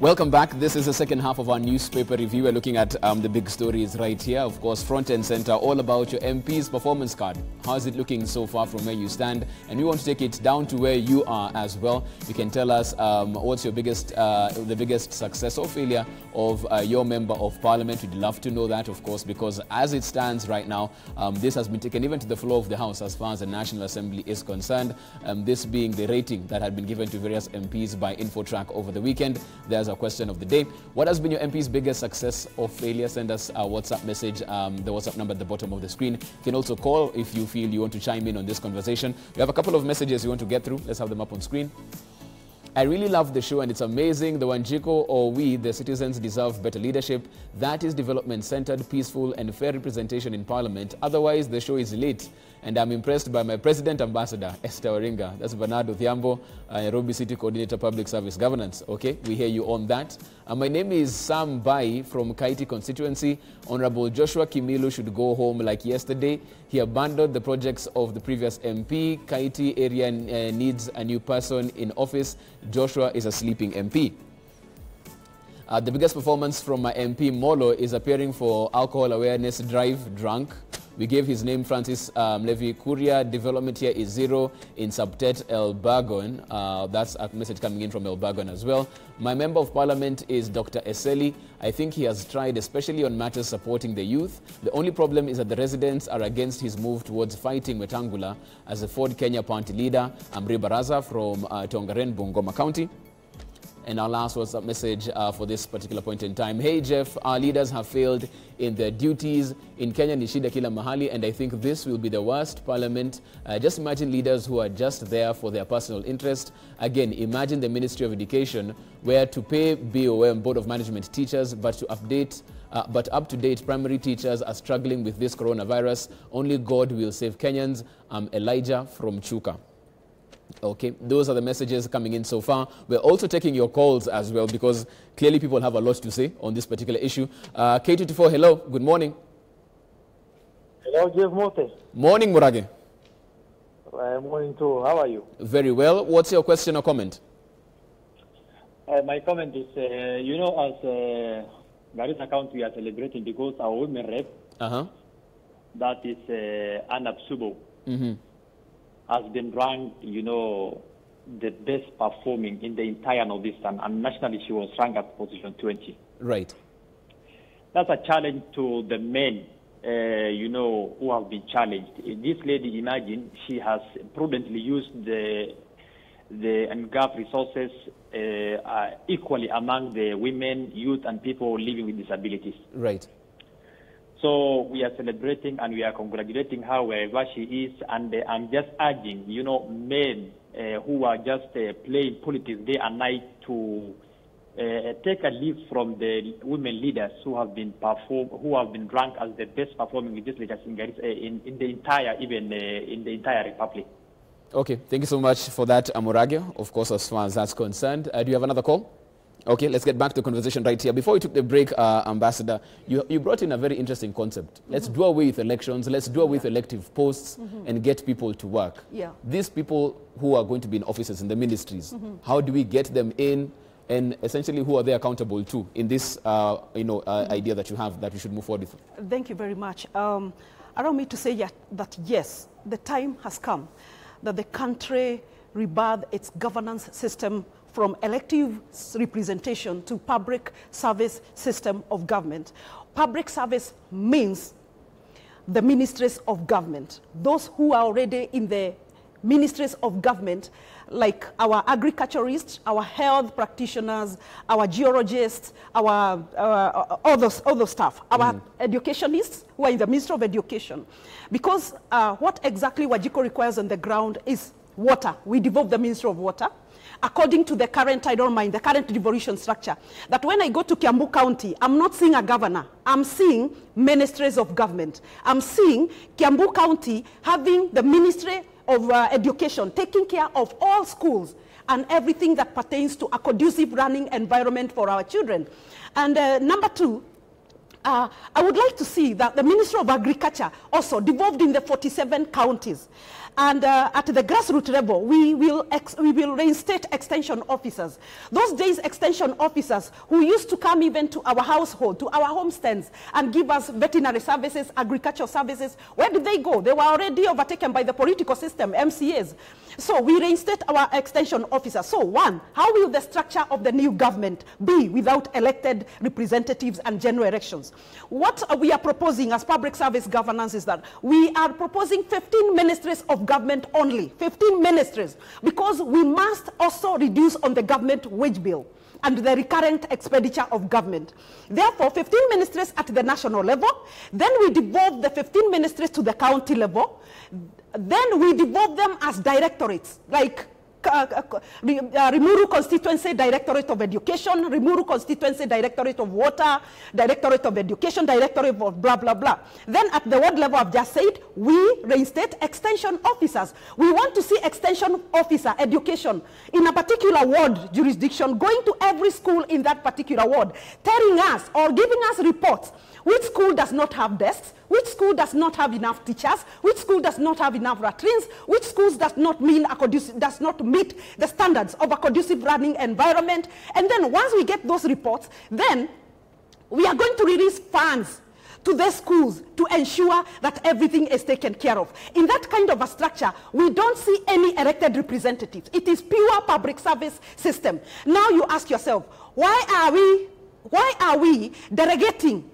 Welcome back. This is the second half of our newspaper review. We're looking at the big stories right here. Of course, front and center, all about your MP's performance card. How's it looking so far from where you stand? And we want to take it down to where you are as well. You can tell us what's your the biggest success or failure of your member of parliament. We'd love to know that, of course, because as it stands right now, this has been taken even to the floor of the House as far as the National Assembly is concerned. This being the rating that had been given to various MPs by InfoTrack over the weekend. There's a question of the day. What has been your MP's biggest success or failure? Send us a WhatsApp message, the WhatsApp number at the bottom of the screen. You can also call if you feel you want to chime in on this conversation. We have a couple of messages you want to get through. Let's have them up on screen. I really love the show and it's amazing. The Wanjiko or we, the citizens, deserve better leadership. That is development-centered, peaceful and fair representation in Parliament. Otherwise, the show is late. And I'm impressed by my President Ambassador, Esther Oringa. That's Bernardo Thiambo, Nairobi City Coordinator Public Service Governance. Okay, we hear you on that. My name is Sam Bai from Kaiti constituency. Honorable Joshua Kimilu should go home like yesterday. He abandoned the projects of the previous MP. Kaiti area needs a new person in office. Joshua is a sleeping MP. The biggest performance from my MP Molo is appearing for alcohol awareness drive drunk. We gave his name Francis Levy Kuria. Development here is 0 in Subtet Elbagon. That's a message coming in from Elbagon as well. My member of parliament is Dr. Eseli. I think he has tried, especially on matters supporting the youth. The only problem is that the residents are against his move towards fighting Wetangula as a Ford Kenya party leader. Amri Baraza from Tongaren, Bungoma County. And our last WhatsApp message for this particular point in time. Hey Jeff, our leaders have failed in their duties. In Kenya ni shida kila mahali, and I think this will be the worst parliament. Just imagine leaders who are just there for their personal interest. Again, imagine the Ministry of Education, where to pay BOM, Board of Management teachers, but up-to-date primary teachers are struggling with this coronavirus. Only God will save Kenyans. Elijah from Chuka. Okay, those are the messages coming in so far. We're also taking your calls as well because clearly people have a lot to say on this particular issue. K24, hello, good morning. Hello, Jeff Mote. Morning, Murage. Morning too. How are you? Very well. What's your question or comment? My comment is, you know, as Garissa County, we are celebrating because our women rep, that is Anna Psubo. Has been ranked, you know, the best performing in the entire Northeastern, and nationally she was ranked at position 20. Right. That's a challenge to the men, you know, who have been challenged. This lady, imagine, she has prudently used the NGAF resources equally among the women, youth, and people living with disabilities. Right. So we are celebrating and we are congratulating her wherever she is, and I'm just urging, you know, men who are just playing politics day and night to take a leaf from the women leaders who have been ranked as the best performing legislators in the entire, even in the entire republic. Okay, thank you so much for that, Amorage. Of course, as far as that's concerned, do you have another call? Okay, let's get back to the conversation right here. Before we took the break, Ambassador, you brought in a very interesting concept. Let's do away with elections, let's do away with elective posts and get people to work. Yeah. These people who are going to be in offices in the ministries, how do we get them in, and essentially who are they accountable to in this idea that you have that we should move forward with? Thank you very much. Allow me to say that yes, the time has come that the country rebirth its governance system from elective representation to public service system of government. Public service means the ministries of government. Those who are already in the ministries of government, like our agriculturists, our health practitioners, our geologists, our other staff, our educationists who are in the Ministry of Education. Because what exactly Wajiko requires on the ground is water. We devolve the Ministry of Water. According to the current, I don't mind, the current devolution structure, that when I go to Kiambu County, I'm not seeing a governor. I'm seeing ministries of government. I'm seeing Kiambu County having the Ministry of Education, taking care of all schools and everything that pertains to a conducive running environment for our children. And number two, I would like to see that the Ministry of Agriculture also devolved in the 47 counties. And at the grassroots level, we will reinstate extension officers. Those days, extension officers who used to come even to our household, to our homesteads, and give us veterinary services, agricultural services, where did they go? They were already overtaken by the political system, MCAs. So we reinstate our extension officers. So one, how will the structure of the new government be without elected representatives and general elections? What we are proposing as public service governance is that we are proposing 15 ministries of government only, 15 ministries, because we must also reduce on the government wage bill and the recurrent expenditure of government. Therefore, 15 ministries at the national level, then we devolve the 15 ministries to the county level, then we devolve them as directorates, like Rimuru Constituency Directorate of Education, Rimuru Constituency Directorate of Water, Directorate of Education, Directorate of blah, blah, blah. Then at the ward level, I've just said, we reinstate extension officers. We want to see extension officer education in a particular ward jurisdiction, going to every school in that particular ward, telling us or giving us reports which school does not have desks, which school does not have enough teachers, which school does not have enough latrines, which schools does not meet the standards of a conducive running environment. And then once we get those reports, then we are going to release funds to the schools to ensure that everything is taken care of. In that kind of a structure, we don't see any elected representatives. It is pure public service system. Now you ask yourself, why are we delegating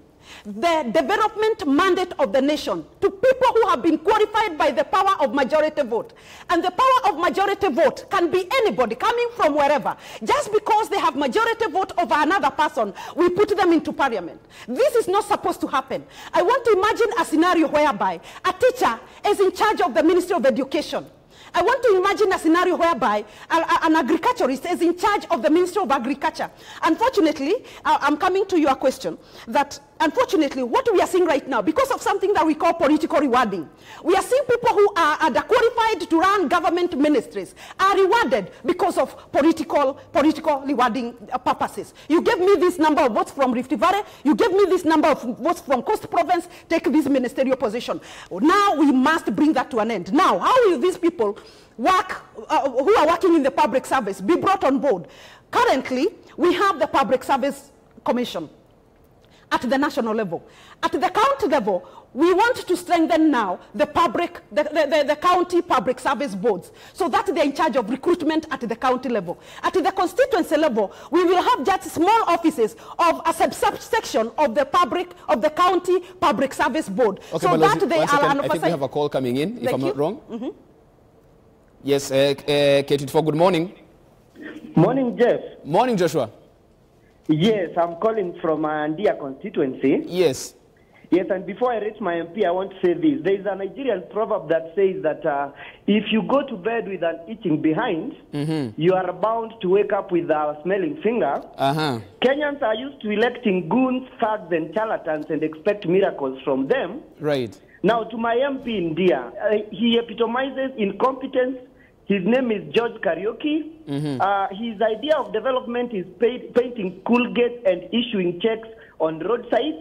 the development mandate of the nation to people who have been qualified by the power of majority vote? And the power of majority vote can be anybody coming from wherever. Just because they have majority vote over another person, we put them into parliament. This is not supposed to happen. I want to imagine a scenario whereby a teacher is in charge of the Ministry of Education. I want to imagine a scenario whereby an agriculturist is in charge of the Ministry of Agriculture. Unfortunately, I'm coming to your question, that unfortunately what we are seeing right now, because of something that we call political rewarding, we are seeing people who are underqualified to run government ministries are rewarded because of political rewarding purposes. You gave me this number of votes from Rift Valley, you gave me this number of votes from Coast Province, take this ministerial position. Now we must bring that to an end. Now, how will these people work, who are working in the public service, be brought on board? Currently, we have the Public Service Commission at the national level. At the county level, we want to strengthen now the county public service boards, so that they're in charge of recruitment at the county level. At the constituency level, we will have just small offices of a subsection of the county public service board. Okay, so that they are an oversight. I think we have a call coming in, if I'm not wrong. Mm-hmm. Yes, K24, good morning. Morning, Jeff. Morning, Joshua. Yes, I'm calling from Andia constituency. Yes. Yes, and before I reach my MP, I want to say this. There is a Nigerian proverb that says that if you go to bed with an itching behind, you are bound to wake up with a smelling finger. Kenyans are used to electing goons, thugs, and charlatans and expect miracles from them. Right. Now, to my MP in India, he epitomizes incompetence. His name is George Karaoke. His idea of development is painting cool gates and issuing checks on roadsides.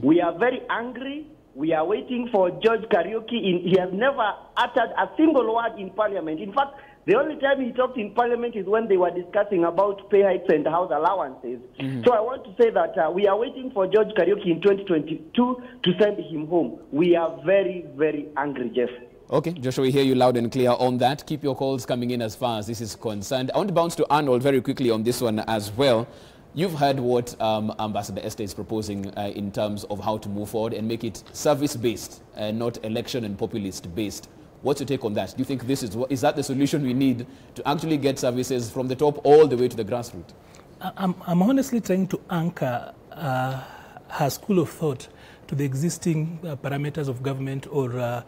We are very angry. We are waiting for George Karaoke. He has never uttered a single word in parliament. In fact, the only time he talked in parliament is when they were discussing about pay hikes and house allowances. So I want to say that we are waiting for George Karaoke in 2022 to send him home. We are very, very angry, Jeff. Okay, Joshua, we hear you loud and clear on that. Keep your calls coming in as far as this is concerned. I want to bounce to Arnold very quickly on this one as well. You've heard what Ambassador Esther is proposing in terms of how to move forward and make it service-based, not election and populist-based. What's your take on that? Do you think this is that the solution we need to actually get services from the top all the way to the grassroots? I'm honestly trying to anchor her school of thought to the existing parameters of government or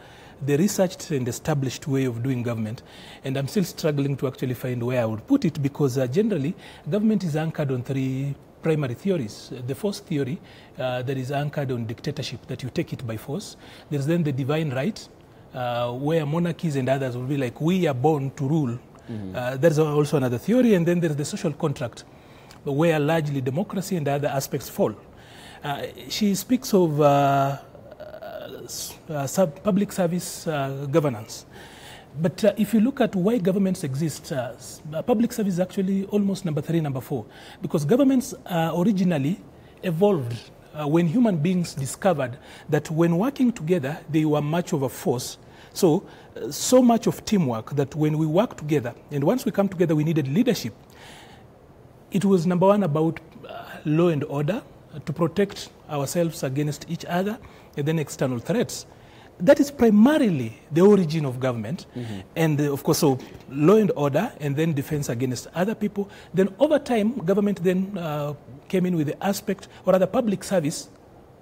the researched and established way of doing government. And I'm still struggling to actually find where I would put it, because generally government is anchored on three primary theories. The first theory that is anchored on dictatorship, that you take it by force. There's then the divine right, where monarchies and others will be like, we are born to rule. There's also another theory. And then there's the social contract, where largely democracy and other aspects fall. She speaks of public service governance. But if you look at why governments exist, public service is actually almost number 3, number 4. Because governments originally evolved when human beings discovered that when working together, they were much of a force. So much of teamwork that when we work together, and once we come together, we needed leadership. It was number 1 about law and order, to protect ourselves against each other, and then external threats. That is primarily the origin of government. And of course, so law and order, and then defense against other people. Then over time, government then came in with the aspect, or rather public service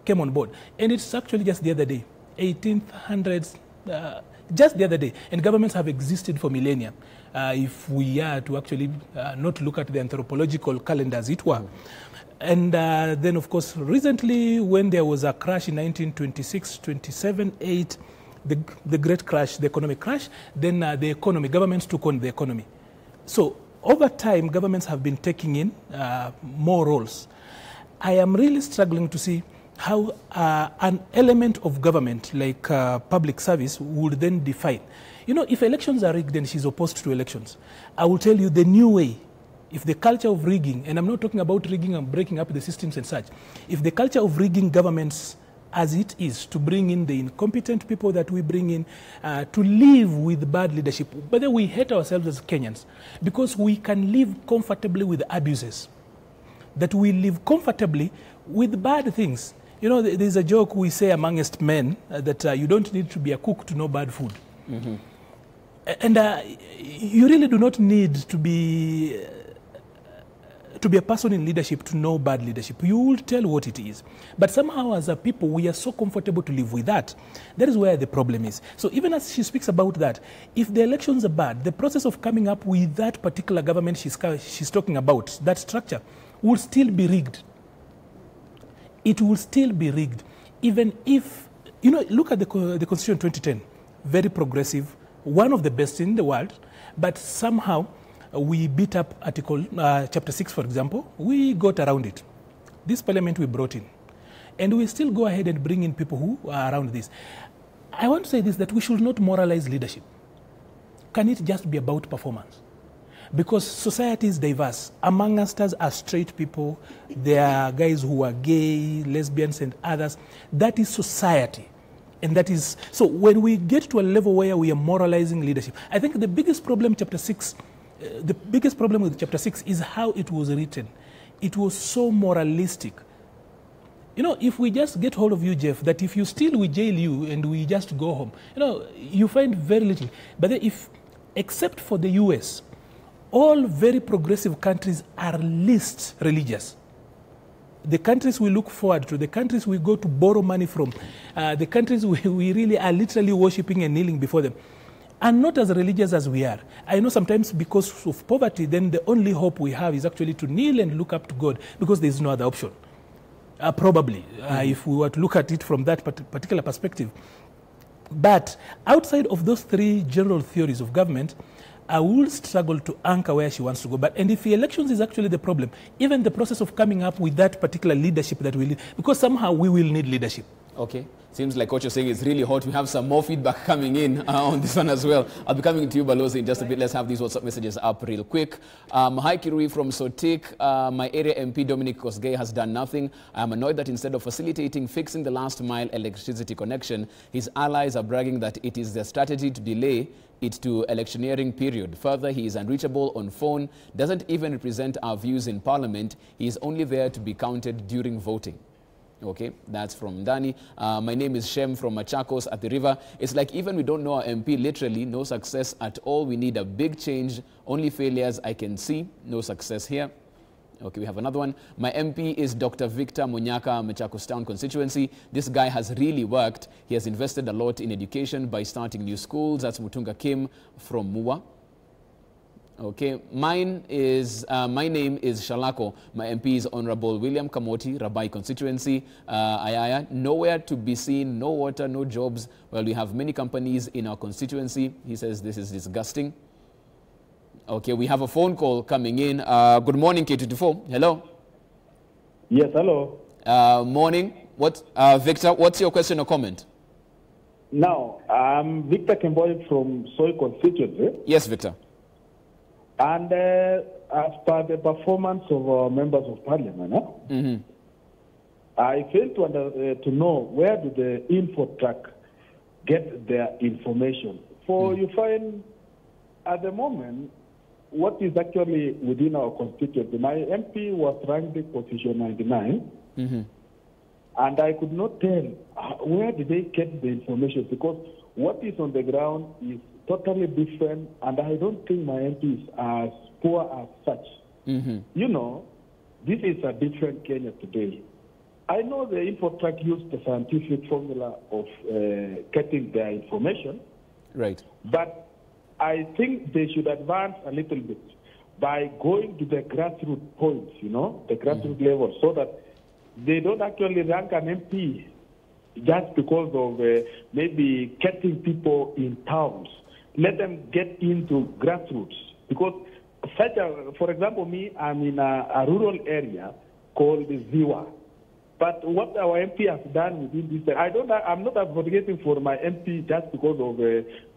came on board. And it's actually just the other day, 1800s, just the other day. And governments have existed for millennia. If we are to actually not look at the anthropological calendar, as it were. And then, of course, recently, when there was a crash in 1926, 27, 8, the great crash, the economic crash, then the economy, governments took on the economy. So over time, governments have been taking in more roles. I am really struggling to see how an element of government, like public service, would then define. You know, if elections are rigged and she's opposed to elections, I will tell you the new way. If the culture of rigging, and I'm not talking about rigging and breaking up the systems and such, if the culture of rigging governments as it is, to bring in the incompetent people that we bring in, to live with bad leadership, but then we hate ourselves as Kenyans because we can live comfortably with abuses, that we live comfortably with bad things. You know, there's a joke we say amongst men that you don't need to be a cook to know bad food. And you really do not need to be a person in leadership to know bad leadership. You will tell what it is. But somehow as a people, we are so comfortable to live with that. That is where the problem is. So even as she speaks about that, if the elections are bad, the process of coming up with that particular government she's talking about, that structure, will still be rigged. It will still be rigged. Even if, you know, look at the Constitution 2010, very progressive, one of the best in the world, but somehow we beat up Article Chapter 6, for example. We got around it. This parliament we brought in. And we still go ahead and bring in people who are around this. I want to say this, that we should not moralize leadership. Can it just be about performance? Because society is diverse. Among us are straight people. There are guys who are gay, lesbians, and others. That is society. And that is, so when we get to a level where we are moralizing leadership, I think the biggest problem Chapter 6, the biggest problem with Chapter 6 is how it was written. It was so moralistic. You know, if we just get hold of you, Jeff, that if you steal, we jail you and we just go home, you know, you find very little. But then if, except for the US, all very progressive countries are least religious. The countries we look forward to, the countries we go to borrow money from, the countries we really are literally worshipping and kneeling before them, are not as religious as we are. I know sometimes because of poverty, then the only hope we have is actually to kneel and look up to God because there is no other option. Probably, if we were to look at it from that particular perspective. But outside of those three general theories of government, I will struggle to anchor where she wants to go. And if the elections is actually the problem, even the process of coming up with that particular leadership that we need, because somehow we will need leadership. Okay. Seems like what you're saying is really hot. We have some more feedback coming in on this one as well. I'll be coming to you, Balozi, in just a bit. Let's have these WhatsApp messages up real quick. Hi, Kirui from Sotik. My area MP, Dominic Kosgei, has done nothing. I'm annoyed that instead of facilitating fixing the last mile electricity connection, his allies are bragging that it is their strategy to delay it to electioneering period. Further, he is unreachable on phone, doesn't even represent our views in parliament. He is only there to be counted during voting. Okay, that's from Dani. My name is Shem from Machakos at the river. It's like even we don't know our MP, literally no success at all. We need a big change. Only failures I can see. No success here. Okay, we have another one. My MP is Dr. Victor Munyaka, Machakos Town constituency. This guy has really worked. He has invested a lot in education by starting new schools. That's Mutunga Kim from Mua. Okay, my name is Shalako. My MP is Honorable William Kamoti, Rabai constituency. Ayaya, nowhere to be seen, no water, no jobs. Well, we have many companies in our constituency. He says this is disgusting. Okay, we have a phone call coming in. Good morning, K24. Hello. Yes, hello. Morning. Victor, what's your question or comment? Now, I'm Victor Kemboy from Soy constituency. Yes, Victor. And as per the performance of our members of parliament, I fail to know where do the InfoTrack get their information. For you find at the moment what is actually within our constituency. My MP was ranked position 99, and I could not tell where did they get the information, because what is on the ground is totally different, and I don't think my MP is as poor as such. You know, this is a different Kenya today. I know the InfoTrack used the scientific formula of getting their information, right? But I think they should advance a little bit by going to the grassroots points, you know, the grassroots level, so that they don't actually rank an MP just because of maybe getting people in towns. Let them get into grassroots, because for example, me, I'm in a rural area called Ziwa. But what our MP has done within this, I'm not advocating for my MP just because of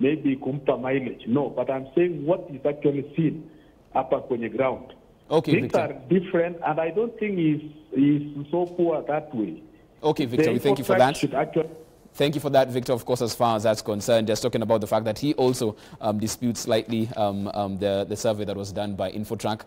maybe Kumpa mileage. No, but I'm saying what is actually seen up on the ground. Okay, Things Victor. are different, and I don't think he's so poor that way. Okay, Victor, we thank you for that. Thank you for that, Victor. Of course, as far as that's concerned, just talking about the fact that he also disputes slightly the survey that was done by InfoTrack.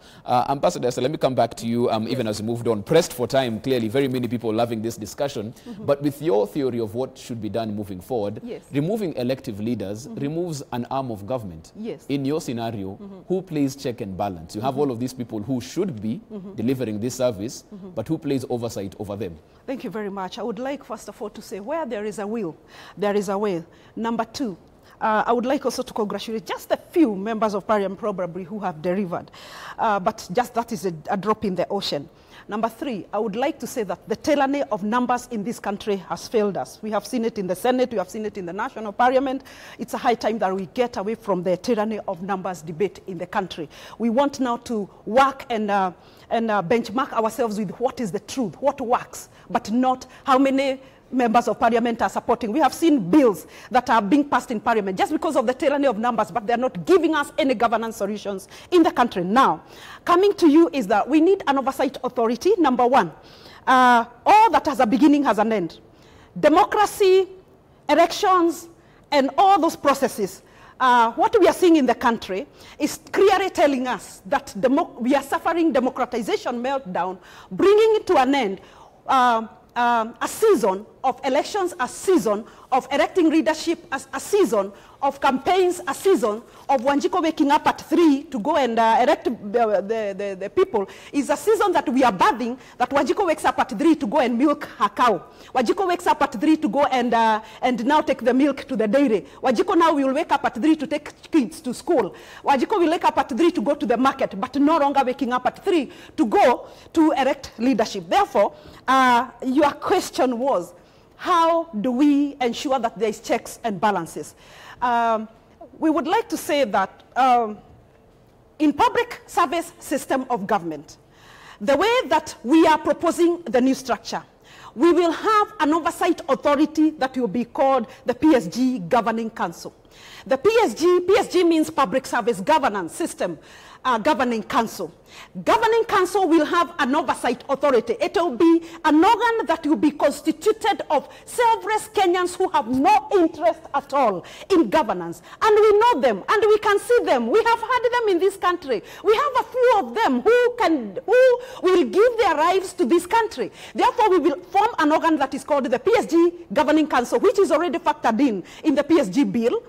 Ambassador, so let me come back to you, even as we moved on. Pressed for time, clearly, very many people loving this discussion. But with your theory of what should be done moving forward, removing elective leaders removes an arm of government. In your scenario, who plays check and balance? You have all of these people who should be delivering this service, but who plays oversight over them? Thank you very much. I would like, first of all, to say where there is a will, there is a way. Number two, I would like also to congratulate just a few members of parliament probably who have delivered, but just that is a drop in the ocean. Number three, I would like to say that the tyranny of numbers in this country has failed us. We have seen it in the Senate, we have seen it in the national parliament. It's a high time that we get away from the tyranny of numbers debate in the country. We want now to work and benchmark ourselves with what is the truth, what works, but not how many members of parliament are supporting. We have seen bills that are being passed in parliament just because of the tyranny of numbers, but they're not giving us any governance solutions in the country. Now, coming to you is that we need an oversight authority, number one. All that has a beginning has an end. Democracy, elections, and all those processes, what we are seeing in the country is clearly telling us that we are suffering democratization meltdown, bringing it to an end. A season of elections, a season of electing leadership, as a season of campaigns, a season of Wanjiko waking up at 3 to go and elect the people, is a season that we are bathing, that Wanjiko wakes up at 3 to go and milk her cow. Wanjiko wakes up at 3 to go and now take the milk to the dairy. Wanjiko now will wake up at 3 to take kids to school. Wanjiko will wake up at 3 to go to the market, but no longer waking up at 3 to go to elect leadership. Therefore, your question was, how do we ensure that there is checks and balances? We would like to say that in public service system of government, the way that we are proposing the new structure, we will have an oversight authority that will be called the PSG Governing Council. The PSG means Public Service Governance System. Governing Council. Governing Council will have an oversight authority. It will be an organ that will be constituted of selfless Kenyans who have no interest at all in governance. And we know them, and we can see them. We have had them in this country. We have a few of them who will give their lives to this country. Therefore, we will form an organ that is called the PSG Governing Council, which is already factored in the PSG bill.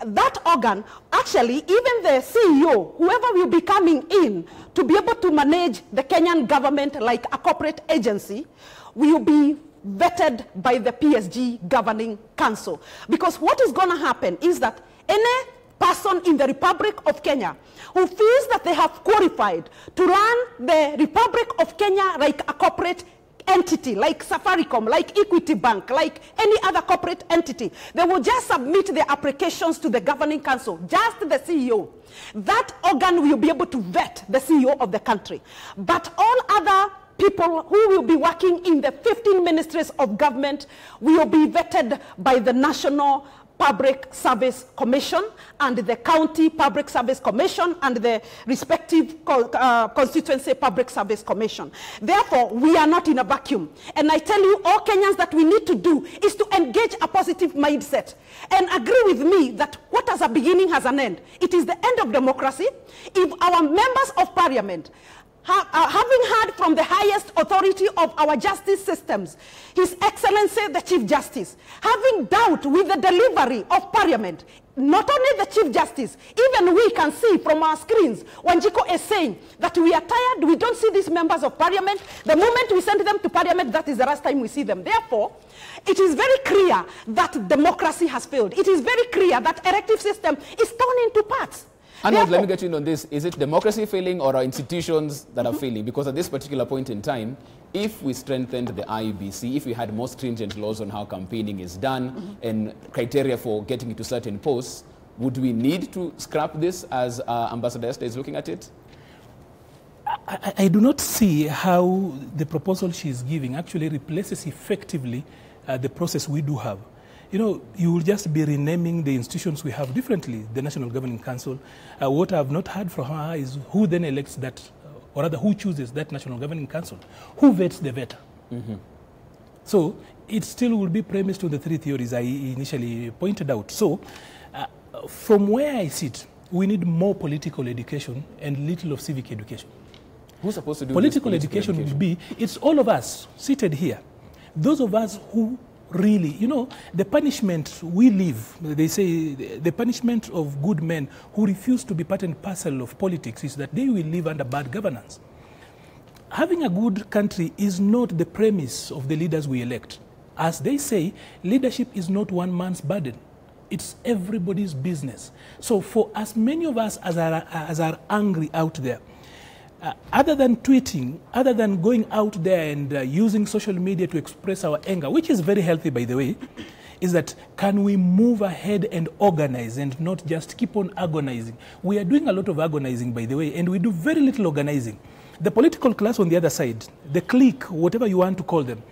That organ, actually, even the CEO, whoever will be coming in to be able to manage the Kenyan government like a corporate agency, will be vetted by the PSG Governing Council. Because what is going to happen is that any person in the Republic of Kenya who feels that they have qualified to run the Republic of Kenya like a corporate entity, like Safaricom, like Equity Bank, like any other corporate entity, they will just submit their applications to the Governing Council, just the CEO. That organ will be able to vet the CEO of the country. But all other people who will be working in the 15 ministries of government will be vetted by the National Public Service Commission and the County Public Service Commission and the respective constituency Public Service Commission. Therefore, we are not in a vacuum. And I tell you, all Kenyans, that we need to do is to engage a positive mindset and agree with me that what has a beginning has an end. It is the end of democracy. If our members of parliament, having heard from the highest authority of our justice systems, His Excellency the Chief Justice, having doubt with the delivery of Parliament, not only the Chief Justice, even we can see from our screens, Wanjiko is saying that we are tired, we don't see these members of Parliament. The moment we send them to Parliament, that is the last time we see them. Therefore, it is very clear that democracy has failed. It is very clear that elective system is torn into parts. Arnold, let me get you in on this. Is it democracy failing or are institutions that are failing? Because at this particular point in time, if we strengthened the IEBC, if we had more stringent laws on how campaigning is done and criteria for getting into certain posts, would we need to scrap this as Ambassador Esther is looking at it? I do not see how the proposal she is giving actually replaces effectively the process we do have. You know, you will just be renaming the institutions we have differently, the National Governing Council. What I have not heard from her is who then elects that, or rather who chooses that National Governing Council? Who vets the vetter? So it still will be premised on the three theories I initially pointed out. So from where I sit, we need more political education and little of civic education. Who's supposed to do political education will be, it's all of us seated here. Those of us who really, you know, the punishment we live, they say the punishment of good men who refuse to be part and parcel of politics is that they will live under bad governance. Having a good country is not the premise of the leaders we elect. As they say, leadership is not one man's burden. It's everybody's business. So for as many of us as are angry out there, other than tweeting, other than going out there and using social media to express our anger, which is very healthy, by the way, is that can we move ahead and organize and not just keep on agonizing? We are doing a lot of agonizing, by the way, and we do very little organizing. The political class on the other side, the clique, whatever you want to call them,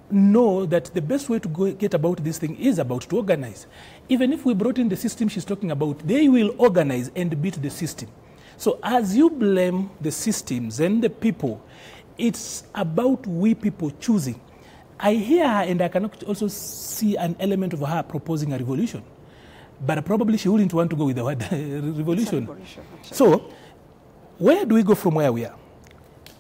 know that the best way to get about this thing is about to organize. Even if we brought in the system she's talking about, they will organize and beat the system. So as you blame the systems and the people, it's about we people choosing. I hear her and I can also see an element of her proposing a revolution. But probably she wouldn't want to go with the word revolution. So where do we go from where we are?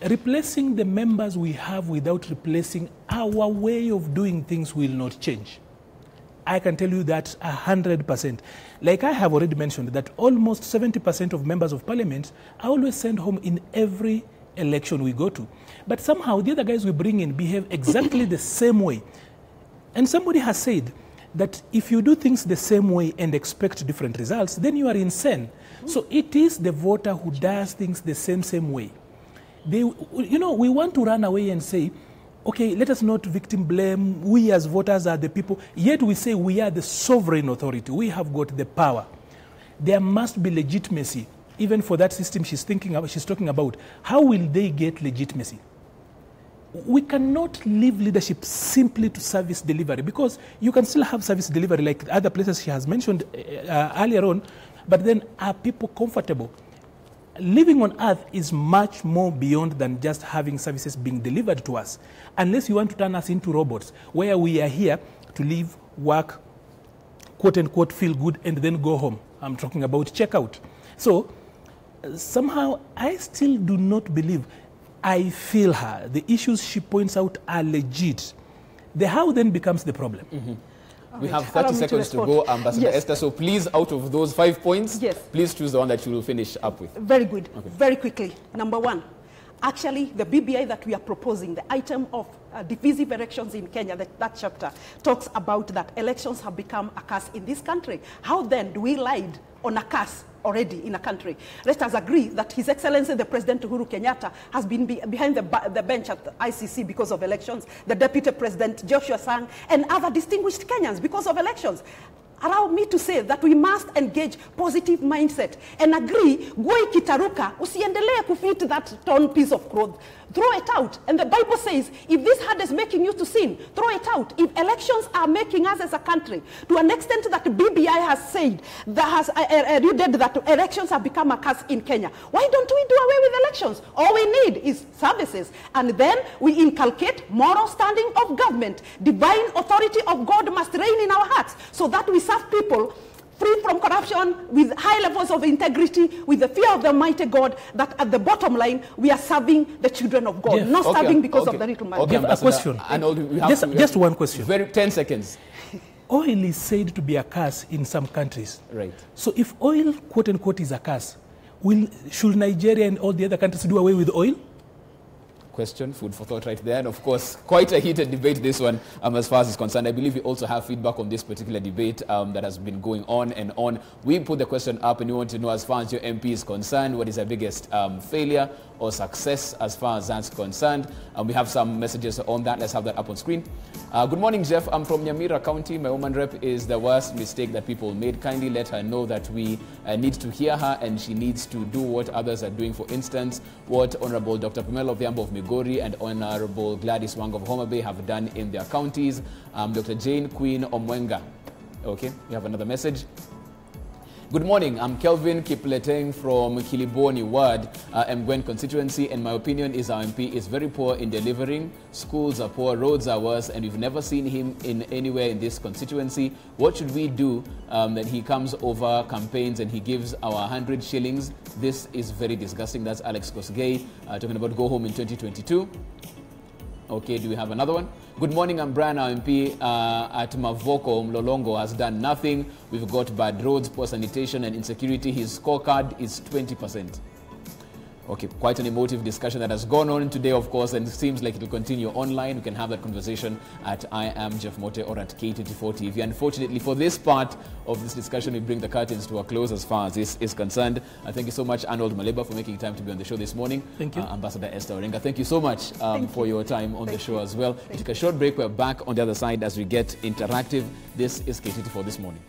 Replacing the members we have without replacing our way of doing things will not change. I can tell you that 100%. Like I have already mentioned that almost 70% of members of parliament are always sent home in every election we go to. But somehow the other guys we bring in behave exactly the same way. And somebody has said that if you do things the same way and expect different results, then you are insane. So it is the voter who does things the same way. They, you know, we want to run away and say, okay, let us not victim blame. We as voters are the people. Yet we say we are the sovereign authority. We have got the power. There must be legitimacy, even for that system she's talking about. How will they get legitimacy? We cannot leave leadership simply to service delivery, because you can still have service delivery like other places she has mentioned earlier on, but then are people comfortable? Living on earth is much more beyond than just having services being delivered to us. Unless you want to turn us into robots, where we are here to live, work, quote unquote, feel good, and then go home. I'm talking about checkout. So somehow I still do not believe. I feel her. The issues she points out are legit. The how then becomes the problem. We have 30 seconds to go, Ambassador Esther. So please, out of those 5 points, please choose the one that you will finish up with. Very good. Okay. Very quickly. Number one, actually, the BBI that we are proposing, the item of divisive elections in Kenya, that chapter talks about that elections have become a curse in this country. How then do we ride on a curse already in a country? Let us agree that His Excellency the President Uhuru Kenyatta has been behind the bench at the ICC because of elections, the Deputy President Joshua Sang and other distinguished Kenyans because of elections. Allow me to say that we must engage positive mindset and agree, Goi Kitaruka, usiendelee kufit that torn piece of cloth. throw it out. And the Bible says, if this hand is making you to sin, throw it out. If elections are making us as a country, to an extent that BBI has said, that has alluded that elections have become a curse in Kenya, why don't we do away with elections? All we need is services. And then we inculcate moral standing of government. Divine authority of God must reign in our hearts so that we serve people free from corruption, with high levels of integrity, with the fear of the Almighty God, that at the bottom line, we are serving the children of God, not serving because of the little man. Okay, a question. Just one question. 10 seconds. Oil is said to be a curse in some countries. Right. So if oil, quote unquote, is a curse, should Nigeria and all the other countries do away with oil? Question, food for thought right there. And of course, quite a heated debate, this one, as far as is concerned. I believe we also have feedback on this particular debate that has been going on and on. We put the question up and we want to know, as far as your MP is concerned, what is your biggest failure or success as far as that's concerned? We have some messages on that. Let's have that up on screen. Good morning, Jeff. I'm from Nyamira County. My woman rep is the worst mistake that people made. Kindly let her know that we need to hear her and she needs to do what others are doing. For instance, what Honorable Dr. Pamela Odhiambo of Migori and Honorable Gladys Wang of Homa Bay have done in their counties. Dr. Jane Queen Omwenga. Okay, we have another message. Good morning, I'm Kelvin Kipleteng from Kiliboni Ward, Mgwen constituency, and my opinion is our MP is very poor in delivering. Schools are poor, roads are worse, and we've never seen him in anywhere in this constituency. What should we do that he comes over campaigns and he gives our 100 shillings? This is very disgusting. That's Alex Kosgei talking about go home in 2022. Okay, do we have another one? Good morning, I'm Brian, our MP at Mavoko. Mlolongo has done nothing. We've got bad roads, poor sanitation and insecurity. His scorecard is 20%. Okay, quite an emotive discussion that has gone on today, of course, and it seems like it will continue online. We can have that conversation at I am Jeff Mote or at K24 TV. Unfortunately, for this part of this discussion, we bring the curtains to a close as far as this is concerned. Thank you so much, Arnold Maliba, for making time to be on the show this morning. Thank you. Ambassador Esther Orenga, thank you so much for your time on the show as well. We took a short break. We're back on the other side as we get interactive. This is K24 This Morning.